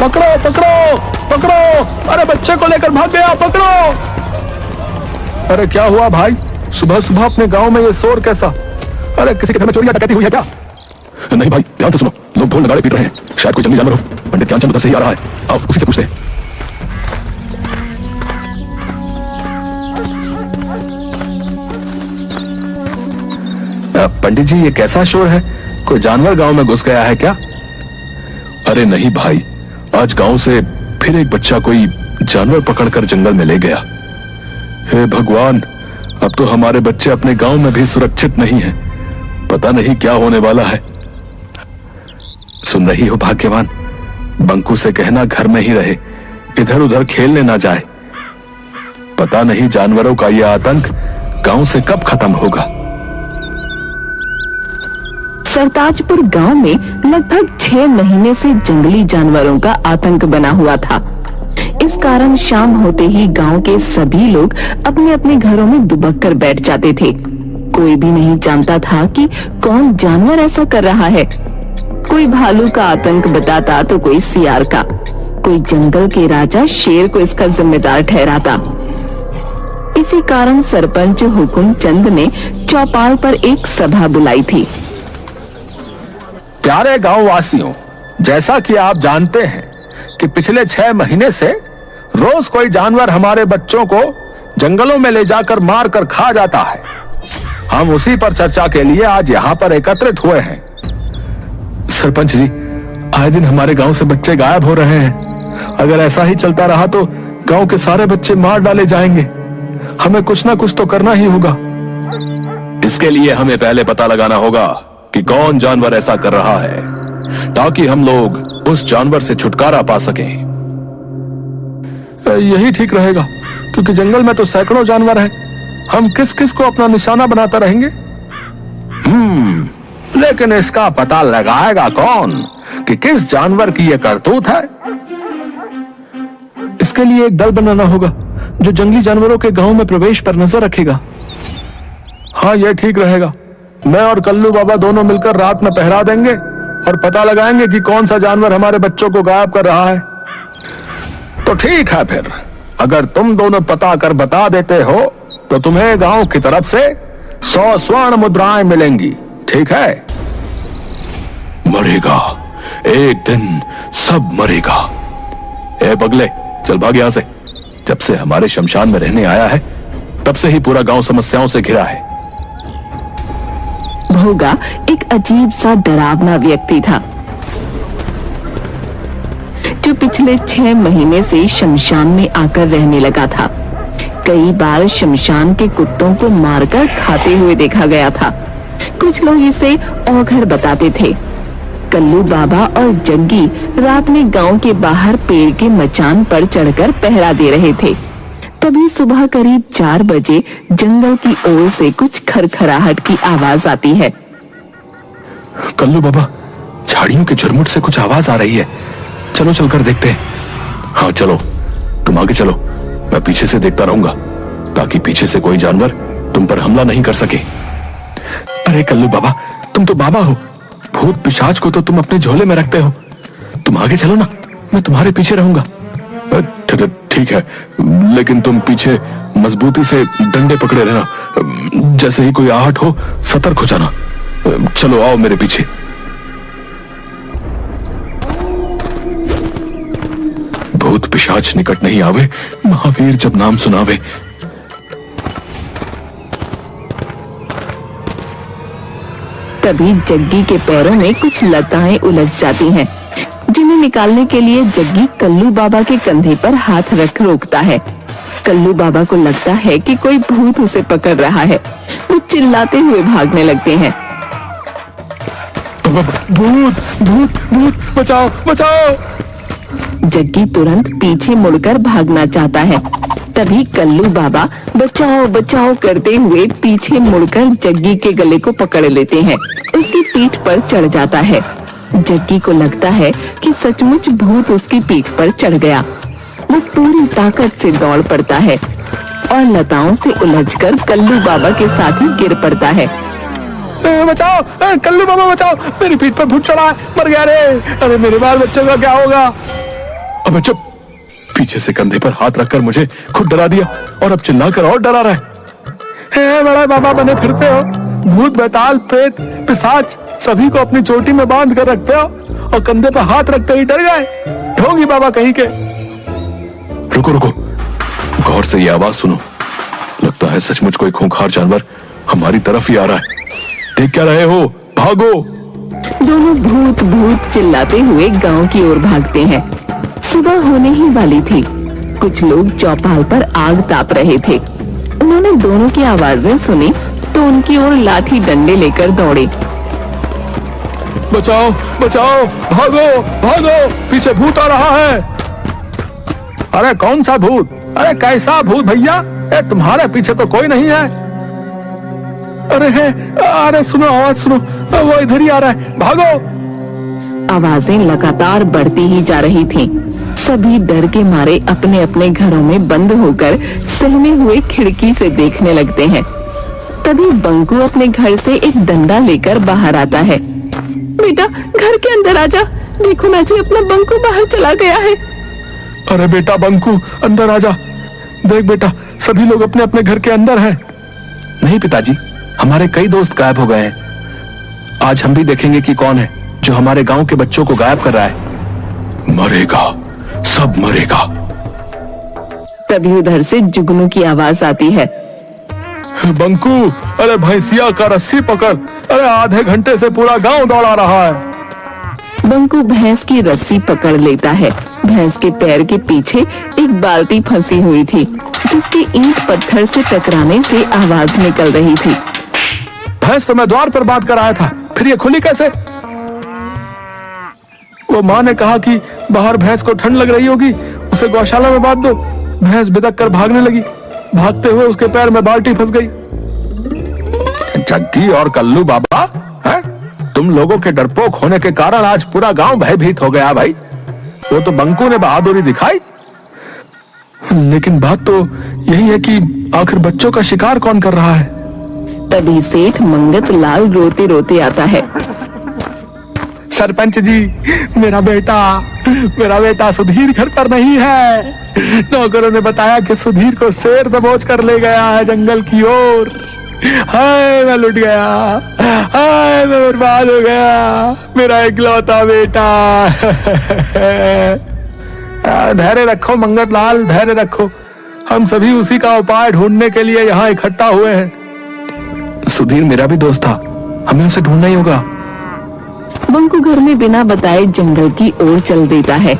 पकड़ो पकड़ो पकड़ो, अरे बच्चे को लेकर भाग गया, पकड़ो। अरे क्या हुआ भाई, सुबह सुबह अपने गांव में ये शोर कैसा? अरे किसी के घर में चोरी या डकैती हुई है क्या? नहीं भाई, ध्यान से सुनो, लोग ढोल नगाड़े पीट रहे हैं, शायद कोई जंगली जानवर हो। पंडित ज्ञानचंद उधर से ही आ रहा है, आओ उसी से पूछते हैं। पंडित जी, ये कैसा शोर है? कोई जानवर गांव में घुस गया है क्या? अरे नहीं भाई, आज गांव से फिर एक बच्चा कोई जानवर पकड़कर जंगल में ले गया। हे भगवान, अब तो हमारे बच्चे अपने गांव में भी सुरक्षित नहीं हैं। पता नहीं क्या होने वाला है। सुन रही हो भाग्यवान, बंकू से कहना घर में ही रहे, इधर उधर खेलने ना जाए। पता नहीं जानवरों का यह आतंक गांव से कब खत्म होगा। सरताजपुर गांव में लगभग 6 महीने से जंगली जानवरों का आतंक बना हुआ था। इस कारण शाम होते ही गांव के सभी लोग अपने अपने घरों में दुबक कर बैठ जाते थे। कोई भी नहीं जानता था कि कौन जानवर ऐसा कर रहा है। कोई भालू का आतंक बताता तो कोई सियार का, कोई जंगल के राजा शेर को इसका जिम्मेदार ठहराता। इसी कारण सरपंच हुकुम चंद ने चौपाल पर एक सभा बुलाई थी। प्यारे गांव वासियों, जैसा कि आप जानते हैं कि पिछले 6 महीने से रोज कोई जानवर हमारे बच्चों को जंगलों में ले जाकर मार कर खा जाता है। हम उसी पर चर्चा के लिए आज यहाँ पर एकत्रित हुए हैं। सरपंच जी, आए दिन हमारे गांव से बच्चे गायब हो रहे हैं। अगर ऐसा ही चलता रहा तो गांव के सारे बच्चे मार डाले जाएंगे। हमें कुछ ना कुछ तो करना ही होगा। इसके लिए हमें पहले पता लगाना होगा कि कौन जानवर ऐसा कर रहा है, ताकि हम लोग उस जानवर से छुटकारा पा सकें। यही ठीक रहेगा, क्योंकि जंगल में तो सैकड़ों जानवर हैं। हम किस किस को अपना निशाना बनाता रहेंगे? लेकिन इसका पता लगाएगा कौन कि किस जानवर की यह करतूत है? इसके लिए एक दल बनाना होगा जो जंगली जानवरों के गांव में प्रवेश पर नजर रखेगा। हाँ, यह ठीक रहेगा। मैं और कल्लू बाबा दोनों मिलकर रात में पहरा देंगे और पता लगाएंगे कि कौन सा जानवर हमारे बच्चों को गायब कर रहा है। तो ठीक है, फिर अगर तुम दोनों पता कर बता देते हो तो तुम्हें गांव की तरफ से 100 स्वर्ण मुद्राएं मिलेंगी, ठीक है? मरेगा, एक दिन सब मरेगा। ए बगले, चल भाग यहां से। जब से हमारे शमशान में रहने आया है, तब से ही पूरा गांव समस्याओं से घिरा है। भोगा एक अजीब सा डरावना व्यक्ति था, जो पिछले 6 महीने से शमशान में आकर रहने लगा था। कई बार शमशान के कुत्तों को मारकर खाते हुए देखा गया था। कुछ लोग इसे औघर बताते थे। कल्लू बाबा और जग्गी रात में गांव के बाहर पेड़ के मचान पर चढ़कर पहरा दे रहे थे। तभी सुबह करीब 4 बजे जंगल की ओर से कुछ खरखराहट की आवाज आती है। कल्लू बाबा, झाड़ियों के झुरमुट से कुछ आवाज आ रही है। चलो चलकर देखते हैं। हाँ चलो, तुम आगे चलो, मैं पीछे से देखता रहूंगा, ताकि पीछे से कोई जानवर तुम पर हमला नहीं कर सके। अरे कल्लू बाबा, तुम तो बाबा हो, भूत पिशाच को तो तुम अपने झोले में रखते हो। तुम आगे चलो ना, मैं तुम्हारे पीछे रहूंगा। ठीक है, लेकिन तुम पीछे मजबूती से डंडे पकड़े रहना। जैसे ही कोई आहट हो, सतर्क हो जाना। चलो आओ मेरे पीछे। भूत पिशाच निकट नहीं आवे, महावीर जब नाम सुनावे। तभी जग्गी के पैरों में कुछ लताएं उलझ जाती हैं, जिन्हें निकालने के लिए जग्गी कल्लू बाबा के कंधे पर हाथ रख रोकता है। कल्लू बाबा को लगता है कि कोई भूत उसे पकड़ रहा है। वो चिल्लाते हुए भागने लगते हैं। भूत भूत भूत, बचाओ बचाओ। जग्गी तुरंत पीछे मुड़कर भागना चाहता है। तभी कल्लू बाबा बचाओ बचाओ करते हुए पीछे मुड़कर जग्गी के गले को पकड़ लेते हैं। उसकी पीठ पर चढ़ जाता है। जग्गी को लगता है कि सचमुच भूत उसकी पीठ पर चढ़ गया। वो पूरी ताकत से दौड़ पड़ता है और लताओं से उलझकर कल्लू बाबा के साथ ही गिर पड़ता है। बचाओ, कल्लू बाबा बचाओ, मेरी पीठ पर भूत चढ़ा है, मर गया रे। अरे मेरे बाल बच्चों का क्या होगा? अबे चुप। पीछे से कंधे पर हाथ रखकर मुझे खुद डरा दिया और अब चिल्लाकर और डरा रहा है। हे बड़ा बाबा बने फिरते हो, भूत बैताल प्रेत पिशाच सभी को अपनी चोटी में बांध कर रखते हो और कंधे पर हाथ रखते ही डर गए। ढोंगी बाबा कहीं के। रुको रुको, गौर से ये आवाज सुनो। लगता है सचमुच कोई खूंखार जानवर हमारी तरफ ही आ रहा है। देख क्या रहे हो, भागो। दोनों भूत भूत चिल्लाते हुए गांव की ओर भागते हैं। सुबह होने ही वाली थी। कुछ लोग चौपाल पर आग ताप रहे थे। उन्होंने दोनों की आवाजें सुनी तो उनकी ओर लाठी डंडे लेकर दौड़े। बचाओ बचाओ, भागो भागो, पीछे भूत आ रहा है। अरे कौन सा भूत? अरे कैसा भूत भैया? तुम्हारे पीछे तो कोई नहीं है। अरे है, अरे सुनो आवाज सुनो, वो इधर ही आ रहा है, भागो। आवाजें लगातार बढ़ती ही जा रही थीं। सभी डर के मारे अपने अपने घरों में बंद होकर सहमे हुए खिड़की से देखने लगते हैं। तभी बंकू अपने घर से एक डंडा लेकर बाहर आता है। बेटा घर के अंदर आजा, देखो ना जी अपना बंकू बाहर चला गया है। अरे बेटा बंकू अंदर आजा, देख बेटा सभी लोग अपने अपने घर के अंदर हैं। नहीं पिताजी, हमारे कई दोस्त गायब हो गए हैं। आज हम भी देखेंगे कि कौन है जो हमारे गांव के बच्चों को गायब कर रहा है। मरेगा, सब मरेगा। तभी उधर से जुगनू की आवाज आती है। बंकू, अरे भैंसिया का रस्सी पकड़, अरे आधे घंटे से पूरा गांव दौड़ा रहा है। बंकू भैंस की रस्सी पकड़ लेता है। भैंस के पैर के पीछे एक बाल्टी फंसी हुई थी, जिसके ईंट पत्थर से टकराने से आवाज निकल रही थी। भैंस तो मैं द्वार पर बांध कर आया था, फिर ये खुली कैसे? वो माँ ने कहा कि बाहर भैंस को ठंड लग रही होगी, उसे गौशाला में बांध दो। भैंस बिदक कर भागने लगी, भागते हुए उसके पैर में बाल्टी फंस गई। जग्गी और कल्लू बाबा, है? तुम लोगों के डरपोक होने के कारण आज पूरा गांव भयभीत हो गया भाई। वो तो बंकू ने बहादुरी दिखाई, लेकिन बात तो यही है कि आखिर बच्चों का शिकार कौन कर रहा है? तभी सेठ मंगत लाल रोते रोते आता है। सरपंच जी, मेरा बेटा सुधीर घर पर नहीं है। नौकरों ने बताया कि सुधीर को शेर दबोच कर ले गया है जंगल की ओर। हाय मैं लुट गया, हाय मैं बर्बाद हो गया, मेरा इकलौता बेटा। धैर्य रखो मंगत लाल, धैर्य रखो। हम सभी उसी का उपाय ढूंढने के लिए यहाँ इकट्ठा हुए हैं। सुधीर मेरा भी दोस्त था, हमें उसे ढूंढना ही होगा। बंकू घर में बिना बताए जंगल की ओर चल देता है।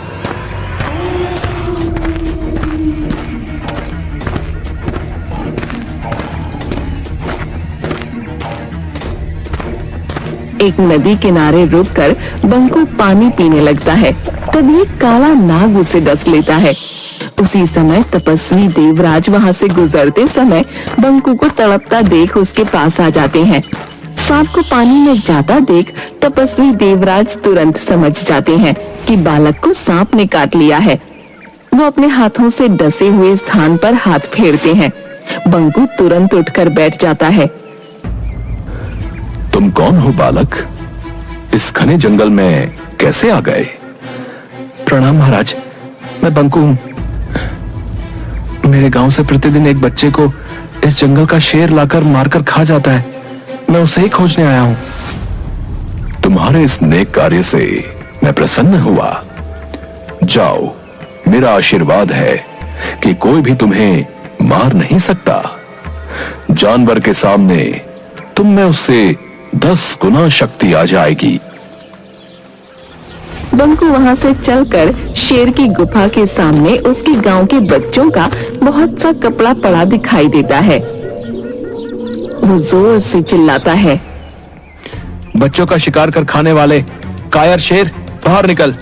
एक नदी किनारे रुककर बंकू पानी पीने लगता है। तभी एक काला नाग उसे डस लेता है। उसी समय तपस्वी देवराज वहां से गुजरते समय बंकू को तड़पता देख उसके पास आ जाते हैं। सांप को पानी में जाता देख तपस्वी देवराज तुरंत समझ जाते हैं कि बालक को सांप ने काट लिया है। वो अपने हाथों से डसे हुए स्थान पर हाथ फेरते हैं। बंकू तुरंत उठकर बैठ जाता है। तुम कौन हो बालक? इस घने जंगल में कैसे आ गए? प्रणाम महाराज, मैं बंकू हूँ। मेरे गांव से प्रतिदिन एक बच्चे को इस जंगल का शेर लाकर मारकर खा जाता है। मैं उसे ही खोजने आया हूँ। तुम्हारे इस नेक कार्य से मैं प्रसन्न हुआ। जाओ, मेरा आशीर्वाद है कि कोई भी तुम्हें मार नहीं सकता। जानवर के सामने तुम में उससे 10 गुना शक्ति आ जाएगी। बंकू वहां से चलकर शेर की गुफा के सामने उसके गांव के बच्चों का बहुत सा कपड़ा पड़ा दिखाई देता है। वो जोर से चिल्लाता है, बच्चों का शिकार कर खाने वाले कायर शेर, बाहर निकल।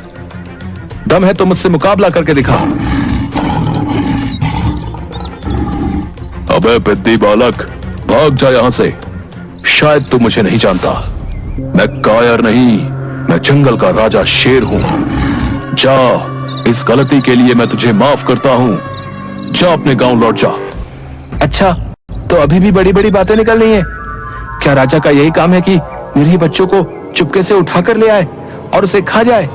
दम है तो मुझसे मुकाबला करके दिखा। अबे पिद्दी बालक, भाग जा यहां से। शायद तू मुझे नहीं जानता। मैं कायर नहीं, मैं जंगल का राजा शेर हूं। जा, इस गलती के लिए मैं तुझे माफ करता हूं। जा अपने गांव लौट जा। अच्छा, तो अभी भी बड़ी बड़ी बातें निकल रही हैं। क्या राजा का यही काम है कि निरीह बच्चों को चुपके से उठाकर ले आए और उसे खा जाए?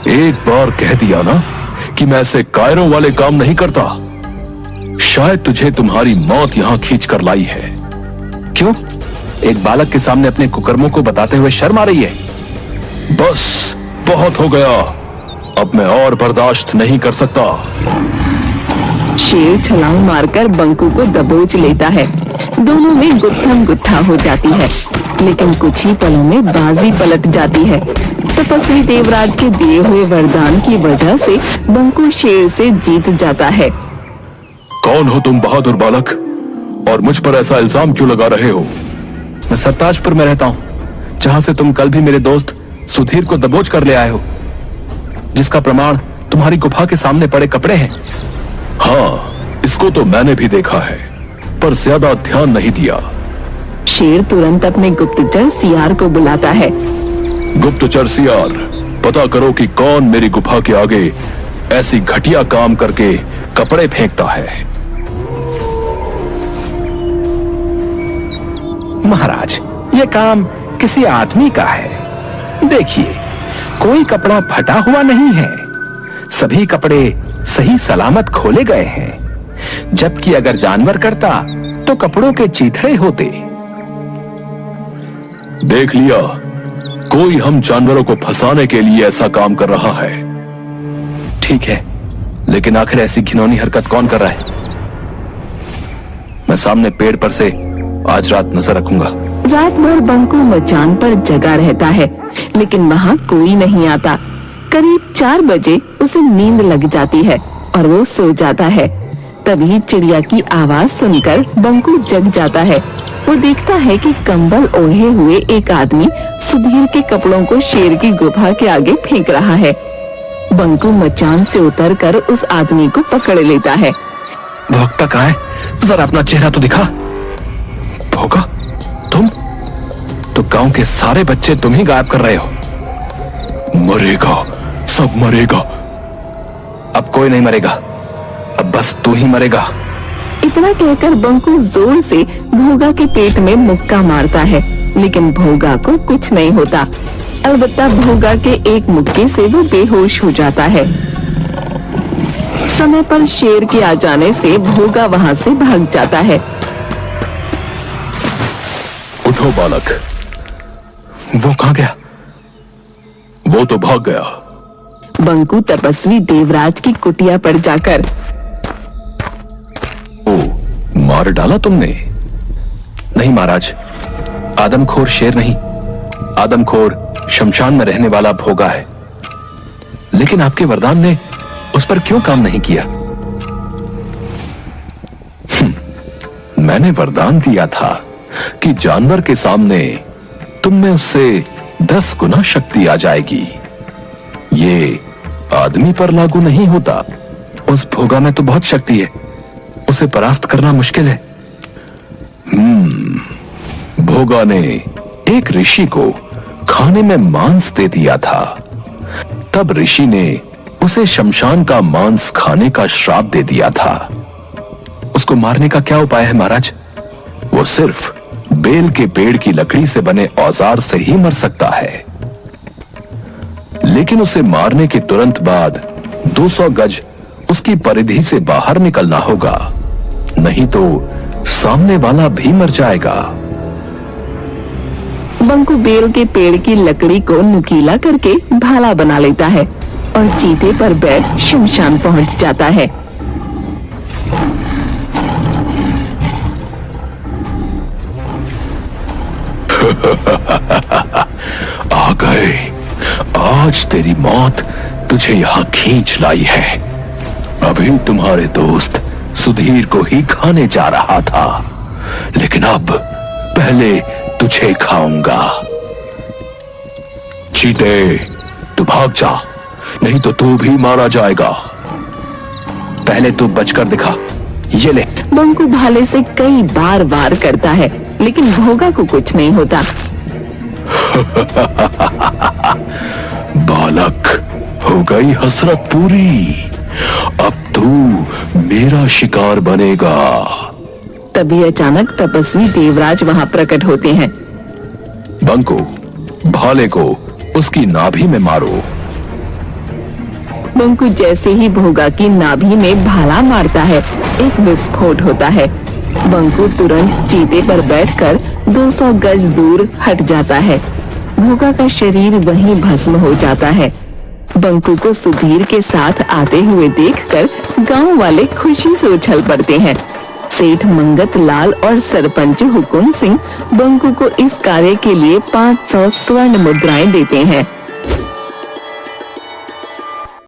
एक बार कह दिया ना कि मैं ऐसे कायरों वाले काम नहीं करता। शायद तुझे तुम्हारी मौत यहां खींच कर लाई है। क्यों? एक बालक के सामने अपने कुकर्मों को बताते हुए शर्म आ रही है? बस बहुत हो गया, अब मैं और बर्दाश्त नहीं कर सकता। शेर छलांग मारकर बंकू को दबोच लेता है। दोनों में गुत्थम गुत्था हो जाती है, लेकिन कुछ ही पलों में बाजी पलट जाती है। तपस्वी देवराज के दिए हुए वरदान की वजह से बंकू शेर से जीत जाता है। कौन हो तुम बहादुर बालक, और मुझ पर ऐसा इल्जाम क्यों लगा रहे हो? मैं सरताजपुर में रहता हूँ, जहाँ से तुम कल भी मेरे दोस्त सुधीर को दबोच कर ले आए हो, जिसका प्रमाण तुम्हारी गुफा के सामने पड़े कपड़े हैं। हाँ, इसको तो मैंने भी देखा है, पर ज्यादा ध्यान नहीं दिया। शेर तुरंत अपने गुप्तचर सियार को बुलाता है। गुप्तचर सियार, पता करो कि कौन मेरी गुफा के आगे ऐसी घटिया काम करके कपड़े फेंकता है। महाराज, ये काम किसी आदमी का है। देखिए, कोई कपड़ा फटा हुआ नहीं है, सभी कपड़े सही सलामत खोले गए हैं। जबकि अगर जानवर करता तो कपड़ों के चीथड़े होते। देख लिया, कोई हम जानवरों को फंसाने के लिए ऐसा काम कर रहा है। ठीक है, लेकिन आखिर ऐसी घिनौनी हरकत कौन कर रहा है? मैं सामने पेड़ पर से आज रात नजर रखूंगा। रात भर बंकू मचान पर जगा रहता है, लेकिन वहाँ कोई नहीं आता। करीब 4 बजे उसे नींद लग जाती है और वो सो जाता है। तभी चिड़िया की आवाज सुनकर बंकू जग जाता है। वो देखता है कि कंबल ओढ़े हुए एक आदमी सुधीर के कपड़ों को शेर की गुफा के आगे फेंक रहा है। बंकू मचान से उतरकर उस आदमी को पकड़ लेता है। भोगता कहाँ है? जरा अपना चेहरा तो दिखा। भोगा, तुम तो गांव के सारे बच्चे तुम ही गायब कर रहे हो। मरेगा, सब मरेगा। अब कोई नहीं मरेगा, अब बस तू ही मरेगा। इतना कहकर बंकू जोर से भोगा के पेट में मुक्का मारता है, लेकिन भोगा को कुछ नहीं होता। अलबत्ता भोगा के एक मुक्के से वो बेहोश हो जाता है। समय पर शेर के आ जाने से भोगा वहाँ से भाग जाता है। उठो बालक। वो कहाँ गया? वो तो भाग गया। बंकू तपस्वी देवराज की कुटिया पर जाकर, ओ, मार डाला तुमने? नहीं महाराज, आदमखोर शेर नहीं, आदमखोर शमशान में रहने वाला भोगा है। लेकिन आपके वरदान ने उस पर क्यों काम नहीं किया? मैंने वरदान दिया था कि जानवर के सामने तुम में उससे 10 गुना शक्ति आ जाएगी। ये आदमी पर लागू नहीं होता। उस भोगा में तो बहुत शक्ति है, उसे परास्त करना मुश्किल है। भोगा ने एक ऋषि को खाने में मांस दे दिया था। तब ऋषि ने उसे शमशान का मांस खाने का श्राप दे दिया था। उसको मारने का क्या उपाय है महाराज? वो सिर्फ बेल के पेड़ की लकड़ी से बने औजार से ही मर सकता है। लेकिन उसे मारने के तुरंत बाद 200 गज उसकी परिधि से बाहर निकलना होगा, नहीं तो सामने वाला भी मर जाएगा। बंकू बेल के पेड़ की लकड़ी को नुकीला करके भाला बना लेता है और चीते पर बैठ शमशान पहुंच जाता है। आ गए, आज तेरी मौत तुझे यहाँ खींच लाई है। अभी तुम्हारे दोस्त सुधीर को ही खाने जा रहा था, लेकिन अब पहले तुझे खाऊंगा। चीते, तू भाग जा, नहीं तो तू भी मारा जाएगा। पहले तू बचकर दिखा, ये ले। बंकू भाले से कई बार वार करता है, लेकिन भोगा को कुछ नहीं होता। बालक, हो गई हसरत पूरी, अब तू मेरा शिकार बनेगा। तभी अचानक तपस्वी देवराज वहाँ प्रकट होते हैं। बंकू, भाले को उसकी नाभि में मारो। बंकू जैसे ही भोगा की नाभि में भाला मारता है, एक विस्फोट होता है। बंकू तुरंत चीते पर बैठकर 200 गज दूर हट जाता है। भोगा का शरीर वहीं भस्म हो जाता है। बंकू को सुधीर के साथ आते हुए देखकर गांव वाले खुशी से उछल पड़ते हैं। सेठ मंगत लाल और सरपंच हुकुम सिंह बंकू को इस कार्य के लिए 500 स्वर्ण मुद्राएं देते हैं।